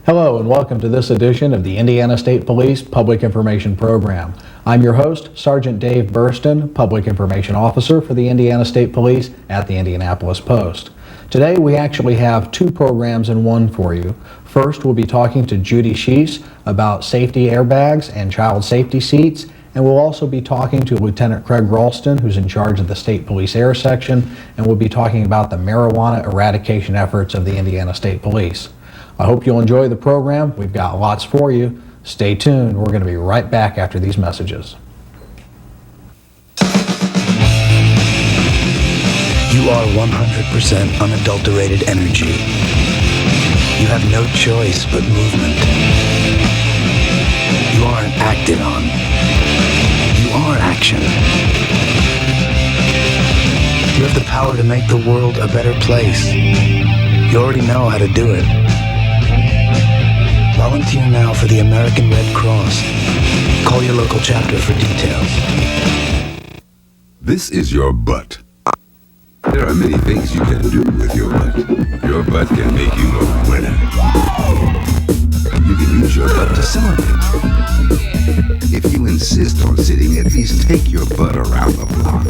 Hello and welcome to this edition of the Indiana State Police Public Information Program. I'm your host, Sergeant Dave Burston, Public Information Officer for the Indiana State Police at the Indianapolis Post. Today we actually have two programs in one for you. First, we'll be talking to Judy Sheese about safety airbags and child safety seats, and we'll also be talking to Lieutenant Craig Ralston, who's in charge of the State Police Air Section, and we'll be talking about the marijuana eradication efforts of the Indiana State Police. I hope you'll enjoy the program. We've got lots for you. Stay tuned. We're going to be right back after these messages. You are 100% unadulterated energy. You have no choice but movement. You aren't acted on. You are action. You have the power to make the world a better place. You already know how to do it. Volunteer now for the American Red Cross. Call your local chapter for details. This is your butt. There are many things you can do with your butt. Your butt can make you a winner. You can use your butt to celebrate. If you insist on sitting, at least take your butt around the block.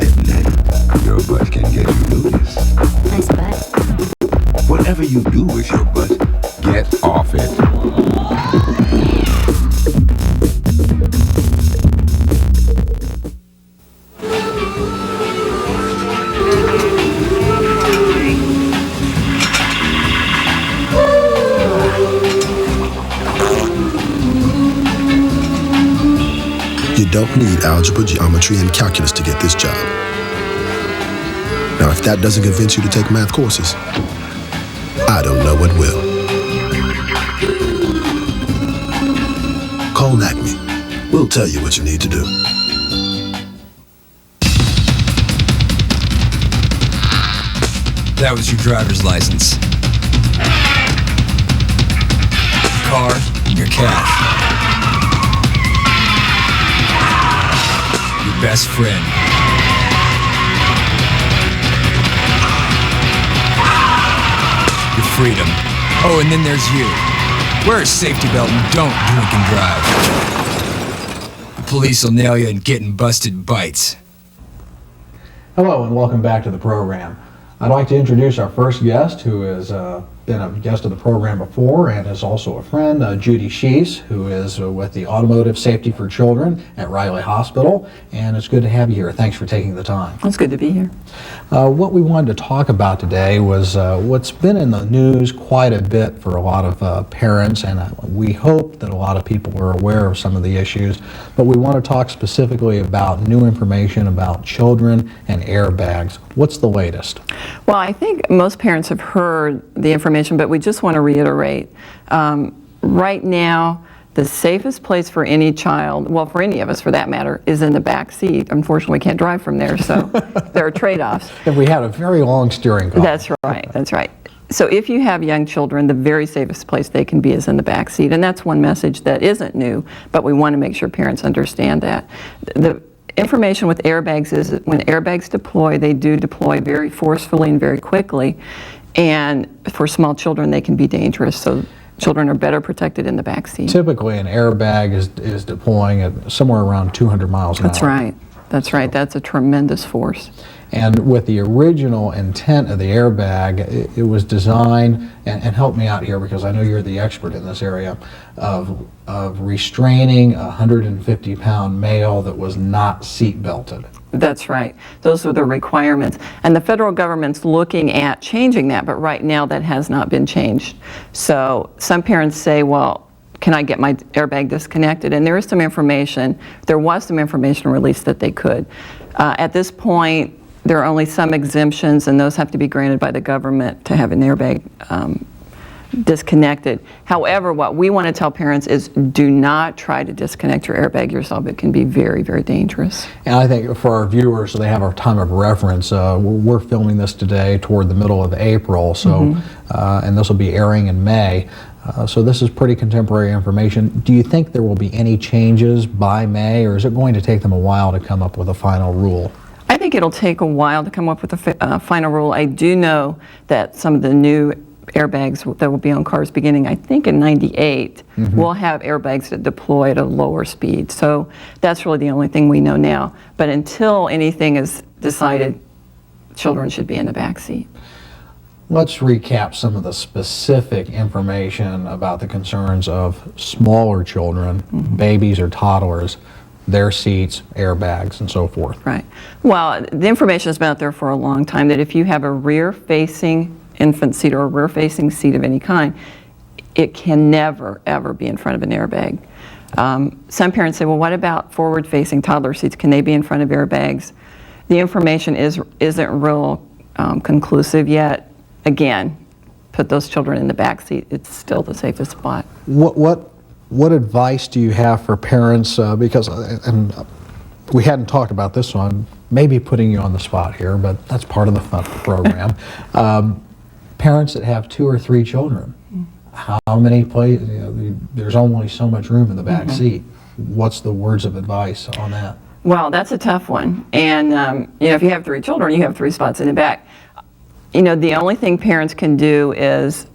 Admit, your butt can get you noticed. Nice butt. Whatever you do with your butt, get off it. You don't need algebra, geometry, and calculus to get this job. Now, if that doesn't convince you to take math courses, I don't know what will. Call Acme. We'll tell you what you need to do. That was your driver's license. Your car, and your cash. Your best friend. Your freedom. Oh, and then there's you. Wear a safety belt and don't drink and drive. The police will nail you and getting busted bites. Hello and welcome back to the program. I'd like to introduce our first guest, who has been a guest of the program before and is also a friend, Judy Sheese, who is with the Automotive Safety for Children at Riley Hospital, and it's good to have you here. Thanks for taking the time. It's good to be here. What we wanted to talk about today was what's been in the news quite a bit for a lot of parents, and we hope that a lot of people are aware of some of the issues, but we want to talk specifically about new information about children and airbags. What's the latest? Well, I think most parents have heard the information, but we just want to reiterate. Right now, the safest place for any child, well, for any of us for that matter, is in the back seat. Unfortunately, we can't drive from there, so there are trade-offs. If we had a very long steering column. That's right, that's right. So if you have young children, the very safest place they can be is in the back seat, and that's one message that isn't new, but we want to make sure parents understand that. The information with airbags is that when airbags deploy, they do deploy very forcefully and very quickly, and for small children they can be dangerous, so children are better protected in the back seat. Typically an airbag is deploying at somewhere around 200 miles an hour. That's right. That's right. That's a tremendous force. And with the original intent of the airbag, it was designed, and help me out here because I know you're the expert in this area, of restraining a 150-pound male that was not seat belted. That's right. Those are the requirements. And the federal government's looking at changing that, but right now that has not been changed. So some parents say, well, can I get my airbag disconnected? And there was some information released that they could. At this point, there are only some exemptions, and those have to be granted by the government to have an airbag disconnected. However, what we want to tell parents is do not try to disconnect your airbag yourself. It can be very, very dangerous. And I think for our viewers, so they have our time of reference, we're filming this today toward the middle of April, so and this will be airing in May. So this is pretty contemporary information. Do you think there will be any changes by May, or is it going to take them a while to come up with a final rule? I think it'll take a while to come up with a final rule. I do know that some of the new airbags that will be on cars beginning, I think, in '98, will have airbags that deploy at a lower speed. So that's really the only thing we know now. But until anything is decided, children should be in the back seat. Let's recap some of the specific information about the concerns of smaller children, babies or toddlers, their seats, airbags, and so forth. Right. Well, the information has been out there for a long time that if you have a rear-facing infant seat or a rear-facing seat of any kind, it can never, ever be in front of an airbag. Some parents say, well, what about forward-facing toddler seats? Can they be in front of airbags? The information isn't real conclusive yet. Again, put those children in the back seat. It's still the safest spot. What advice do you have for parents? Because and we hadn't talked about this, so I'm maybe putting you on the spot here, but that's part of the fun of the program. Parents that have 2 or 3 children, how many places? There's only so much room in the back seat. What's the words of advice on that? Well, that's a tough one. And if you have 3 children, you have 3 spots in the back. The only thing parents can do is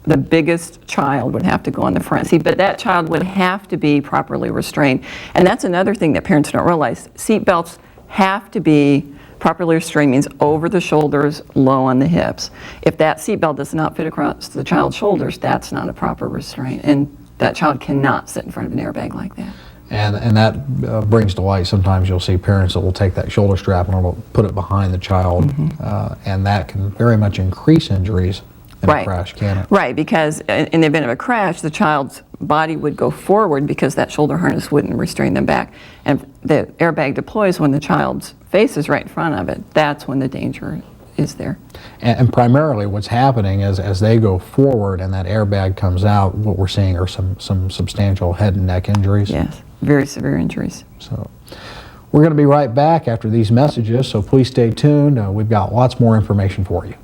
the biggest child would have to go on the front seat, but that child would have to be properly restrained. And that's another thing that parents don't realize. Seat belts have to be properly restrained, means over the shoulders, low on the hips. If that seat belt does not fit across the child's shoulders, that's not a proper restraint. And that child cannot sit in front of an airbag like that. And that brings to light, sometimes you'll see parents that will take that shoulder strap and will put it behind the child, and that can very much increase injuries in a crash, can it? Right, because in the event of a crash, the child's body would go forward because that shoulder harness wouldn't restrain them back. And the airbag deploys when the child's face is right in front of it. That's when the danger is there. And primarily what's happening is as they go forward and that airbag comes out, what we're seeing are some substantial head and neck injuries. Yes, very severe injuries. So we're going to be right back after these messages, so please stay tuned. We've got lots more information for you.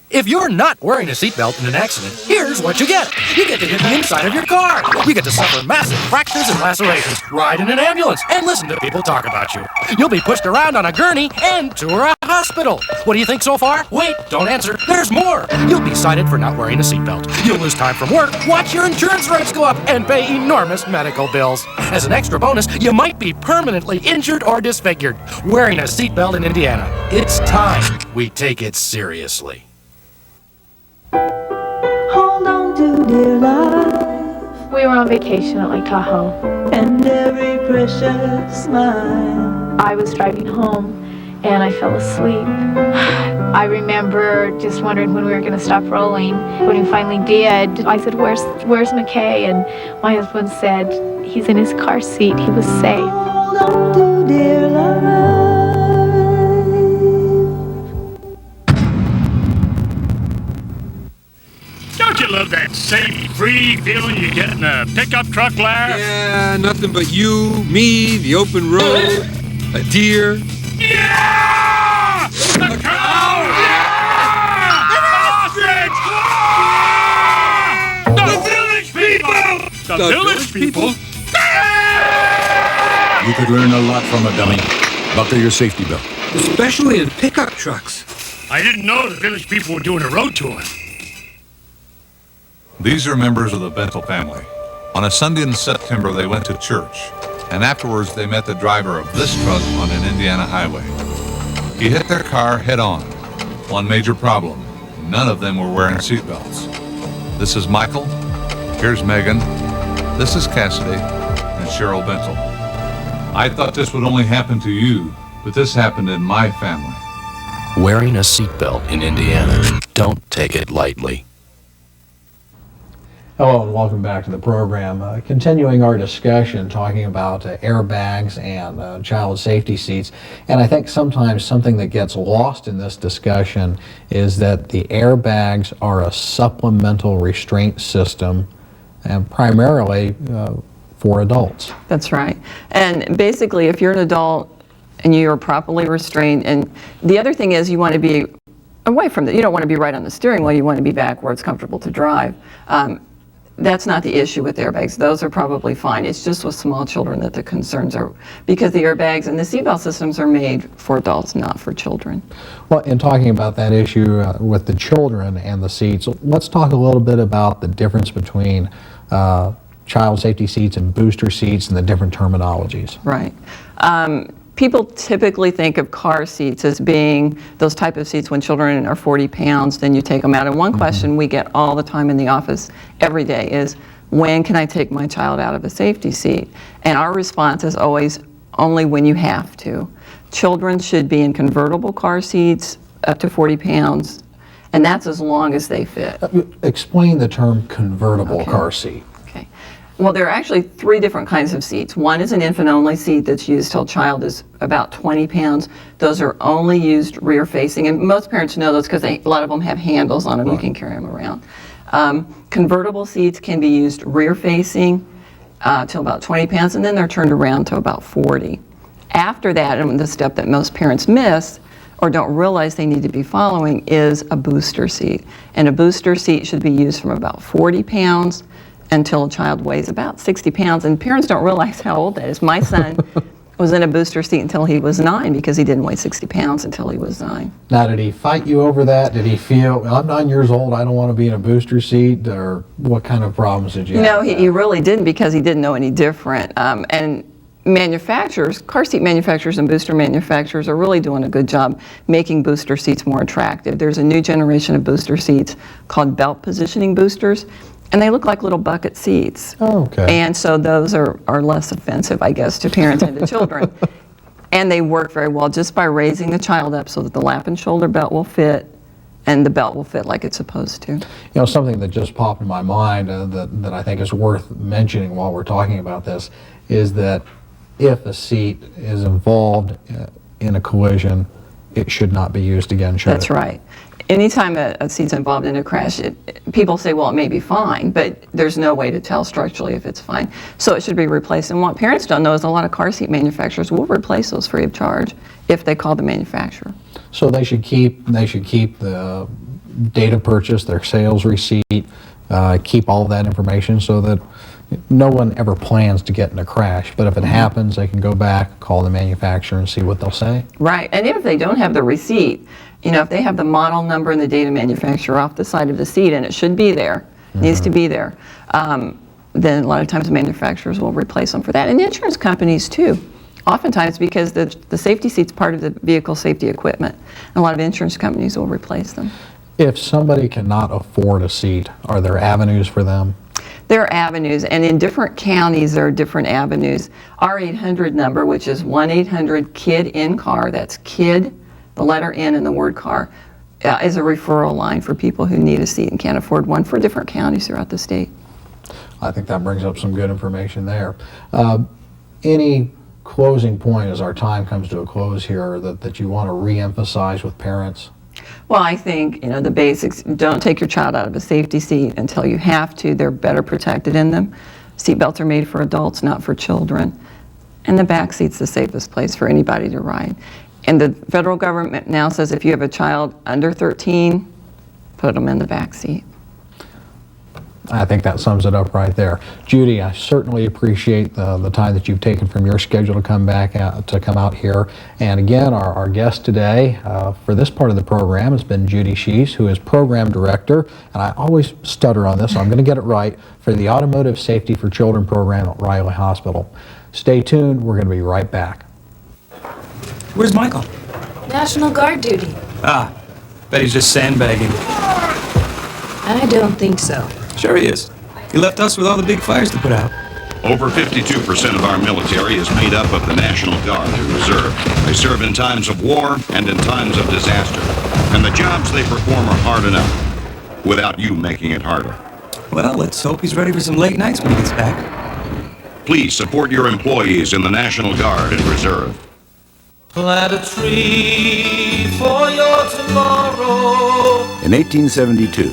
If you're not wearing a seatbelt in an accident, here's what you get. You get to hit the inside of your car. You get to suffer massive fractures and lacerations, ride in an ambulance, and listen to people talk about you. You'll be pushed around on a gurney and tour a hospital. What do you think so far? Wait, don't answer. There's more. You'll be cited for not wearing a seatbelt. You'll lose time from work, watch your insurance rates go up, and pay enormous medical bills. As an extra bonus, you might be permanently injured or disfigured. Wearing a seatbelt in Indiana. It's time we take it seriously. Hold on to dear life. We were on vacation at Lake Tahoe. And every precious smile. I was driving home and I fell asleep. I remember just wondering when we were going to stop rolling. When we finally did, I said, where's McKay? And my husband said, he's in his car seat. He was safe. Hold on to dear life. Don't you love that safe, free feeling you get in a pickup truck, Larry? Yeah, nothing but you, me, the open road, a deer. Yeah! The cow! Yeah! The ostrich! The village people! The village people? You could learn a lot from a dummy. Buckle your safety belt. Especially in pickup trucks. I didn't know the village people were doing a road tour. These are members of the Bentel family. On a Sunday in September, they went to church, and afterwards they met the driver of this truck on an Indiana highway. He hit their car head-on. One major problem: none of them were wearing seatbelts. This is Michael, here's Megan, this is Cassidy, and Cheryl Bentel. I thought this would only happen to you, but this happened in my family. Wearing a seatbelt in Indiana. Don't take it lightly. Hello and welcome back to the program. Continuing our discussion talking about airbags and child safety seats. And I think sometimes something that gets lost in this discussion is that the airbags are a supplemental restraint system and primarily for adults. That's right. And basically, if you're an adult and you're properly restrained, and the other thing is you want to be away from you don't want to be right on the steering wheel, you want to be back where it's comfortable to drive. that's not the issue with airbags. Those are probably fine. It's just with small children that the concerns are, because the airbags and the seatbelt systems are made for adults, not for children. Well, in talking about that issue with the children and the seats, let's talk a little bit about the difference between child safety seats and booster seats and the different terminologies. Right. People typically think of car seats as being those type of seats when children are 40 pounds, then you take them out. And one question we get all the time in the office every day is, when can I take my child out of a safety seat? And our response is always, only when you have to. Children should be in convertible car seats up to 40 pounds, and that's as long as they fit. Explain the term convertible car seat. Okay. Well, there are actually 3 different kinds of seats. One is an infant-only seat that's used till child is about 20 pounds. Those are only used rear-facing, and most parents know those because a lot of them have handles on them. You can carry them around. Convertible seats can be used rear-facing till about 20 pounds, and then they're turned around to about 40. After that, and the step that most parents miss or don't realize they need to be following, is a booster seat. And a booster seat should be used from about 40 pounds until a child weighs about 60 pounds. And parents don't realize how old that is. My son was in a booster seat until he was 9 because he didn't weigh 60 pounds until he was 9. Now, did he fight you over that? Did he feel, I'm 9 years old, I don't want to be in a booster seat? Or what kind of problems did you have? No, he really didn't, because he didn't know any different. And manufacturers, car seat manufacturers and booster manufacturers are really doing a good job making booster seats more attractive. There's a new generation of booster seats called belt positioning boosters, and they look like little bucket seats. Oh, okay. And so those are less offensive, I guess, to parents and to children. And they work very well just by raising the child up so that the lap and shoulder belt will fit and the belt will fit like it's supposed to. You know, something that just popped in my mind that I think is worth mentioning while we're talking about this is that if a seat is involved in a collision, it should not be used again, should That's it? right. Anytime a seat's involved in a crash, people say, well, it may be fine, but there's no way to tell structurally if it's fine. So it should be replaced. And what parents don't know is a lot of car seat manufacturers will replace those free of charge if they call the manufacturer. So they should keep the date of purchase, their sales receipt, keep all of that information so that no one ever plans to get in a crash. But if it happens, they can go back, call the manufacturer, and see what they'll say. Right. And if they don't have the receipt, you know, if they have the model number and the date of manufacturer off the side of the seat, and it should be there, needs to be there, then a lot of times manufacturers will replace them for that. And insurance companies too, oftentimes, because the safety seat's part of the vehicle safety equipment. And a lot of insurance companies will replace them. If somebody cannot afford a seat, are there avenues for them? There are avenues, and in different counties there are different avenues. Our 800 number, which is 1-800-KID-IN-CAR, that's KID, the letter N and the word car, is a referral line for people who need a seat and can't afford one for different counties throughout the state. I think that brings up some good information there. Any closing point as our time comes to a close here that you want to re-emphasize with parents? Well, I think, you know, the basics, don't take your child out of a safety seat until you have to. They're better protected in them. Seatbelts are made for adults, not for children. And the back seat's the safest place for anybody to ride. And the federal government now says if you have a child under 13, put them in the back seat. I think that sums it up right there. Judy, I certainly appreciate the time that you've taken from your schedule to come out here. And again, our guest today for this part of the program has been Judy Sheese, who is Program Director, and I always stutter on this, so I'm going to get it right, for the Automotive Safety for Children program at Riley Hospital. Stay tuned. We're going to be right back. Where's Michael? National Guard duty. Ah, bet he's just sandbagging. I don't think so. Sure he is. He left us with all the big fires to put out. Over 52% of our military is made up of the National Guard and Reserve. They serve in times of war and in times of disaster. And the jobs they perform are hard enough, without you making it harder. Well, let's hope he's ready for some late nights when he gets back. Please support your employees in the National Guard and Reserve. Plant a tree for your tomorrow. In 1872,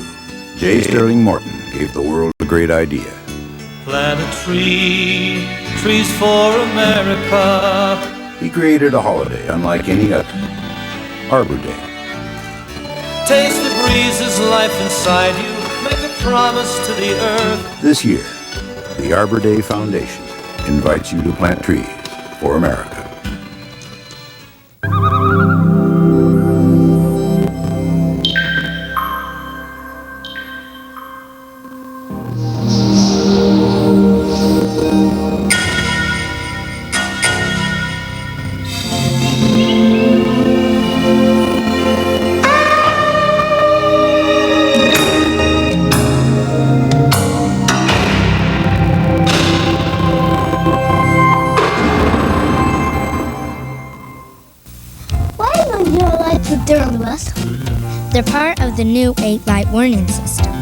J. Sterling Morton gave the world a great idea. Plant a tree, trees for America. He created a holiday unlike any other, Arbor Day. Taste the breezes, life inside you. Make a promise to the earth. This year, the Arbor Day Foundation invites you to plant trees for America. They're on the bus. They're part of the new 8-light warning system.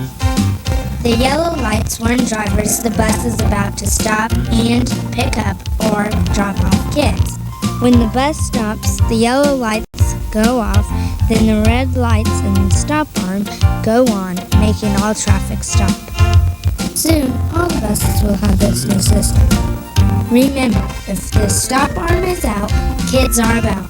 The yellow lights warn drivers the bus is about to stop and pick up or drop off kids. When the bus stops, the yellow lights go off, then the red lights and the stop arm go on, making all traffic stop. Soon, all the buses will have this new system. Remember, if the stop arm is out, kids are about.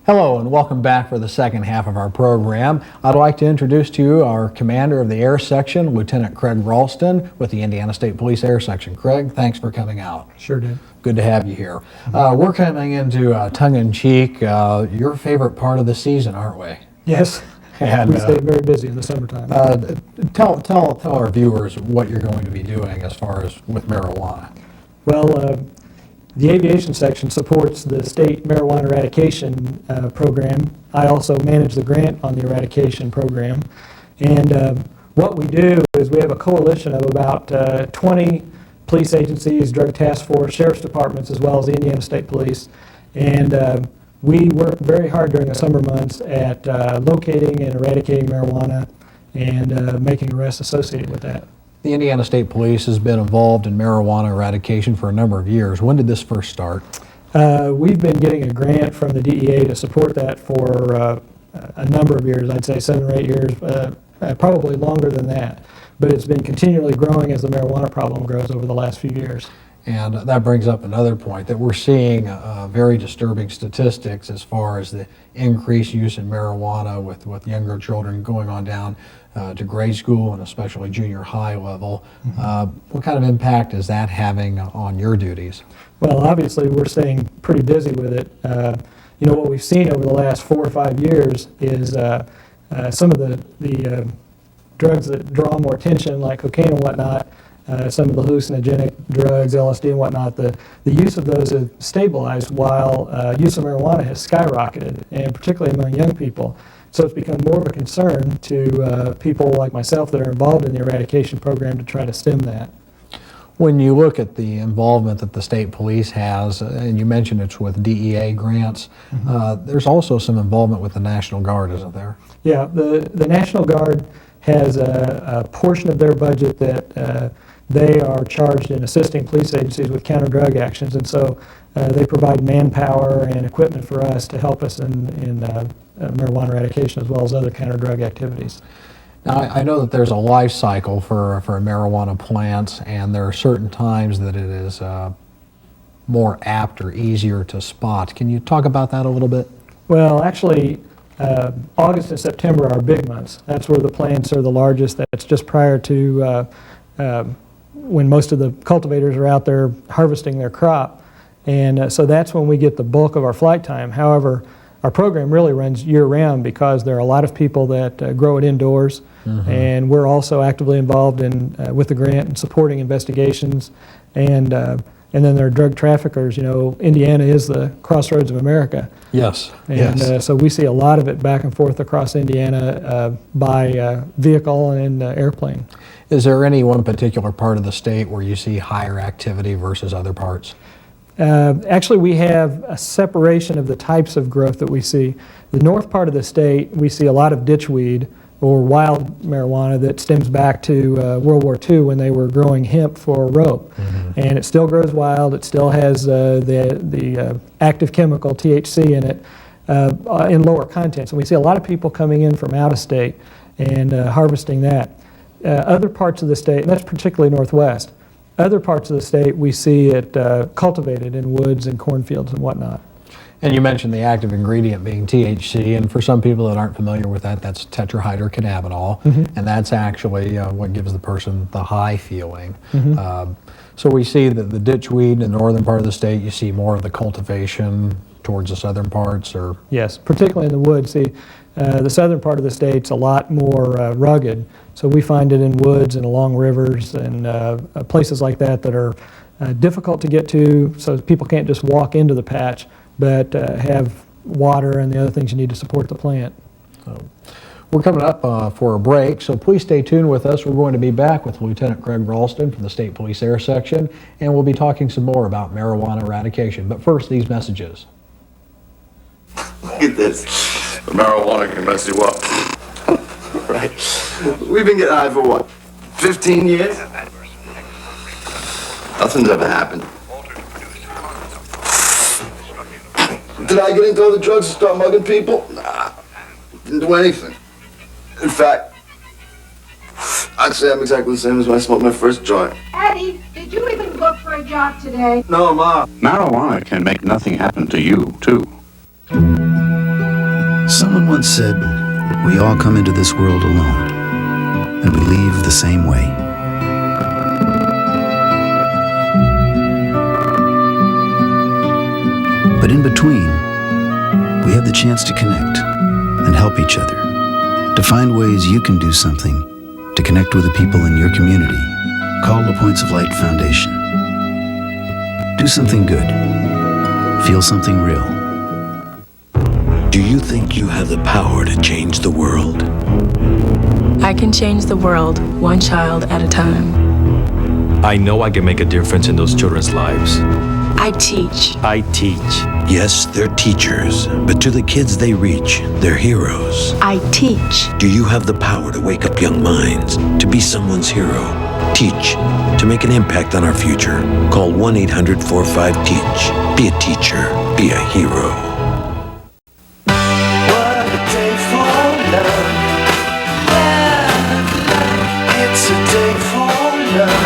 Hello and welcome back for the second half of our program. I'd like to introduce to you our commander of the Air Section, Lieutenant Craig Ralston with the Indiana State Police Air Section. Craig, thanks for coming out. Sure did. Good to have you here. We're coming into tongue-in-cheek, your favorite part of the season, aren't we? Yes. And, we stay very busy in the summertime. Tell our viewers what you're going to be doing as far as with marijuana. Well, the aviation section supports the state marijuana eradication program. I also manage the grant on the eradication program. And what we do is we have a coalition of about 20 police agencies, drug task force, sheriff's departments, as well as the Indiana State Police. And we work very hard during the summer months at locating and eradicating marijuana and making arrests associated with that. The Indiana State Police has been involved in marijuana eradication for a number of years. When did this first start? We've been getting a grant from the DEA to support that for a number of years, I'd say 7 or 8 years, probably longer than that. But it's been continually growing as the marijuana problem grows over the last few years. And that brings up another point, that we're seeing very disturbing statistics as far as the increased use in marijuana with younger children going on down to grade school and especially junior high level. What kind of impact is that having on your duties? Well, obviously we're staying pretty busy with it. You know, what we've seen over the last 4 or 5 years is some of the drugs that draw more attention, like cocaine and whatnot, some of the hallucinogenic drugs, LSD and whatnot, the use of those have stabilized while use of marijuana has skyrocketed, and particularly among young people. So it's become more of a concern to people like myself that are involved in the eradication program to try to stem that. When you look at the involvement that the state police has, and you mentioned it's with DEA grants, there's also some involvement with the National Guard, isn't there? Yeah, the National Guard has a portion of their budget that they are charged in assisting police agencies with counter-drug actions, and so they provide manpower and equipment for us to help us in marijuana eradication as well as other counter-drug activities. Now, I know that there's a life cycle for marijuana plants, and there are certain times that it is more apt or easier to spot. Can you talk about that a little bit? Well, actually, August and September are big months. That's where the plants are the largest. That's just prior to when most of the cultivators are out there harvesting their crop. And so that's when we get the bulk of our flight time. However, our program really runs year-round because there are a lot of people that grow it indoors, and we're also actively involved in with the grant and supporting investigations. And then there are drug traffickers. You know, Indiana is the crossroads of America. Yes. And so we see a lot of it back and forth across Indiana by vehicle and airplane. Is there any one particular part of the state where you see higher activity versus other parts? Actually, we have a separation of the types of growth that we see. The north part of the state, we see a lot of ditchweed or wild marijuana that stems back to World War II when they were growing hemp for rope. And it still grows wild. It still has the active chemical THC in it in lower contents. And we see a lot of people coming in from out of state and harvesting that. Other parts of the state, and that's particularly northwest, other parts of the state we see it cultivated in woods and cornfields and whatnot. And you mentioned the active ingredient being THC, and for some people that aren't familiar with that, that's tetrahydrocannabinol, and that's actually what gives the person the high feeling. So we see that the ditchweed in the northern part of the state, you see more of the cultivation towards the southern parts, or? Yes, particularly in the woods. The southern part of the state's a lot more rugged, so we find it in woods and along rivers and places like that that are difficult to get to, so people can't just walk into the patch, but have water and the other things you need to support the plant. So, we're coming up for a break, so please stay tuned with us. We're going to be back with Lieutenant Craig Ralston from the State Police Air Section, and we'll be talking some more about marijuana eradication. But first, these messages. Look at this. Marijuana can mess you up. Right. We've been getting high for what, 15 years? Nothing's ever happened. Did I get into other drugs and start mugging people? Nah, didn't do anything. In fact, I'd say I'm exactly the same as when I smoked my first joint. Eddie, did you even look for a job today? No, Ma. Marijuana can make nothing happen to you, too. Someone once said, we all come into this world alone, and we leave the same way. But in between, we have the chance to connect and help each other, to find ways you can do something to connect with the people in your community. Call the Points of Light Foundation. Do something good. Feel something real. Do you think you have the power to change the world? I can change the world one child at a time. I know I can make a difference in those children's lives. I teach. I teach. Yes, they're teachers, but to the kids they reach, they're heroes. I teach. Do you have the power to wake up young minds, to be someone's hero? Teach, to make an impact on our future. Call 1-800-45-TEACH. Be a teacher. Be a hero. It's a day for love.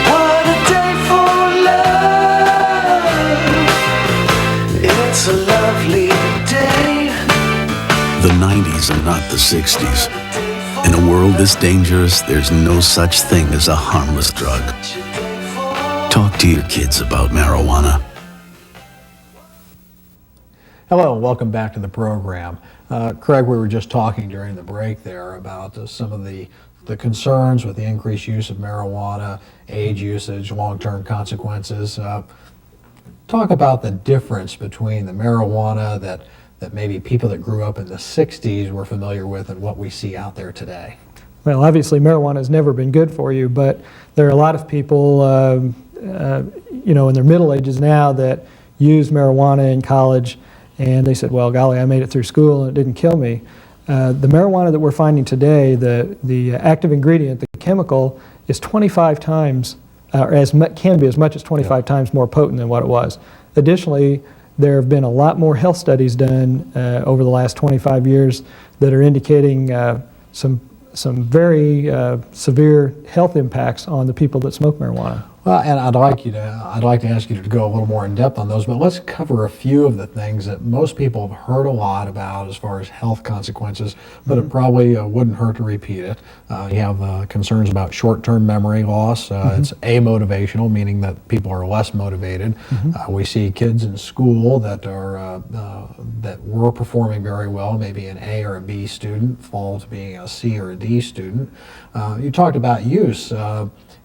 What a day for love. It's a lovely day. The 90s are not the 60s. In a world this dangerous, there's no such thing as a harmless drug. Talk to your kids about marijuana. Hello and welcome back to the program. Craig, we were just talking during the break there about some of the concerns with the increased use of marijuana, age usage, long-term consequences. Talk about the difference between the marijuana that maybe people that grew up in the 60s were familiar with and what we see out there today. Well, obviously marijuana has never been good for you, but there are a lot of people, in their middle ages now that use marijuana in college, and they said, well, golly, I made it through school and it didn't kill me. The marijuana that we're finding today, the active ingredient, the chemical, is 25 times, can be as much as 25 times more potent than what it was. Additionally, there have been a lot more health studies done over the last 25 years that are indicating some very severe health impacts on the people that smoke marijuana. Well, and I'd like to ask you to go a little more in depth on those, but let's cover a few of the things that most people have heard a lot about as far as health consequences, but it probably wouldn't hurt to repeat it. You have concerns about short-term memory loss. It's amotivational, meaning that people are less motivated. We see kids in school that are that were performing very well, maybe an A or a B student, fall to being a C or a D student. You talked about use.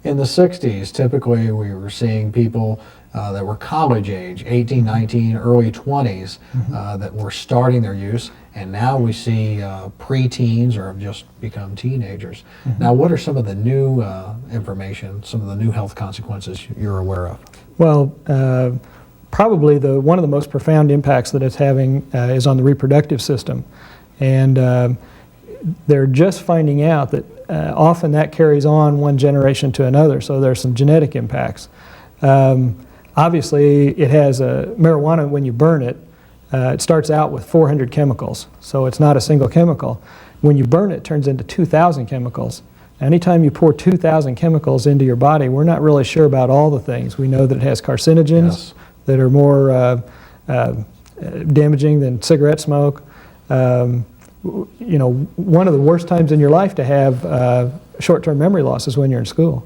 In the 60s, typically we were seeing people that were college age, 18, 19, early 20s, that were starting their use, and now we see preteens or have just become teenagers. Now, what are some of the new information, some of the new health consequences you're aware of? Well, probably one of the most profound impacts that it's having is on the reproductive system. And they're just finding out that often that carries on one generation to another, so there's some genetic impacts. Obviously, it has marijuana, when you burn it, it starts out with 400 chemicals, so it's not a single chemical. When you burn it, it turns into 2,000 chemicals. Anytime you pour 2,000 chemicals into your body, we're not really sure about all the things. We know that it has carcinogens, that are more damaging than cigarette smoke. You know, one of the worst times in your life to have short-term memory loss is when you're in school.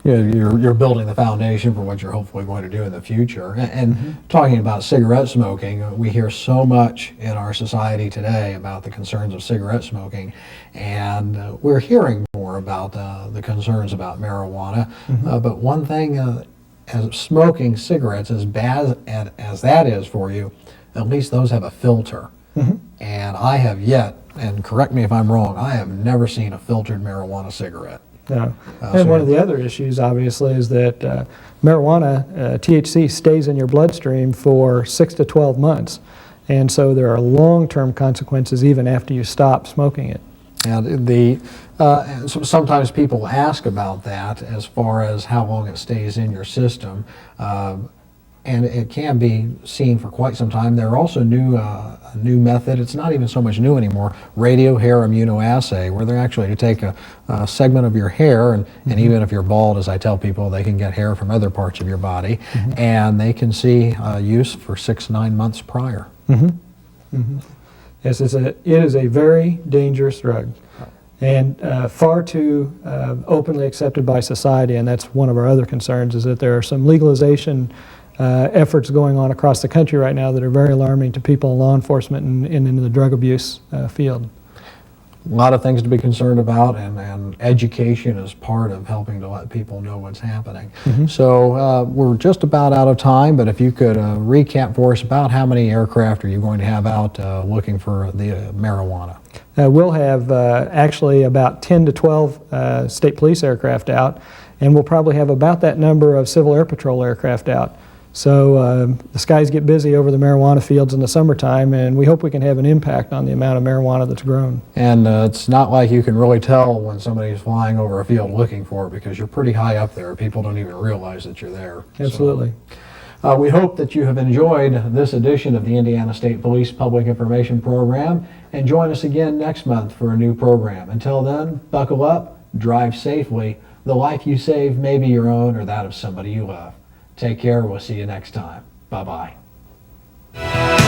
Yeah, you're building the foundation for what you're hopefully going to do in the future. And talking about cigarette smoking, we hear so much in our society today about the concerns of cigarette smoking, and we're hearing more about the concerns about marijuana. But one thing, as smoking cigarettes, as bad as that is for you, at least those have a filter. And I have yet, and correct me if I'm wrong, I have never seen a filtered marijuana cigarette. No. And one of the other issues, obviously, is that marijuana, THC, stays in your bloodstream for 6 to 12 months. And so there are long-term consequences even after you stop smoking it. And so sometimes people ask about that as far as how long it stays in your system. And it can be seen for quite some time. There are also a new method, it's not even so much new anymore, radio hair immunoassay, where they're actually take a segment of your hair, and even if you're bald, as I tell people, they can get hair from other parts of your body, and they can see use for 6 to 9 months prior. Yes, it is a very dangerous drug, and far too openly accepted by society, and that's one of our other concerns, is that there are some legalization efforts going on across the country right now that are very alarming to people in law enforcement and in the drug abuse field. A lot of things to be concerned about, and education is part of helping to let people know what's happening. So we're just about out of time, but if you could recap for us about how many aircraft are you going to have out looking for the marijuana? We'll have actually about 10 to 12 state police aircraft out, and we'll probably have about that number of Civil Air Patrol aircraft out. So the skies get busy over the marijuana fields in the summertime, and we hope we can have an impact on the amount of marijuana that's grown. And it's not like you can really tell when somebody's flying over a field looking for it, because you're pretty high up there. People don't even realize that you're there. Absolutely. So, we hope that you have enjoyed this edition of the Indiana State Police Public Information Program, and join us again next month for a new program. Until then, buckle up, drive safely. The life you save may be your own or that of somebody you love. Take care. We'll see you next time. Bye-bye.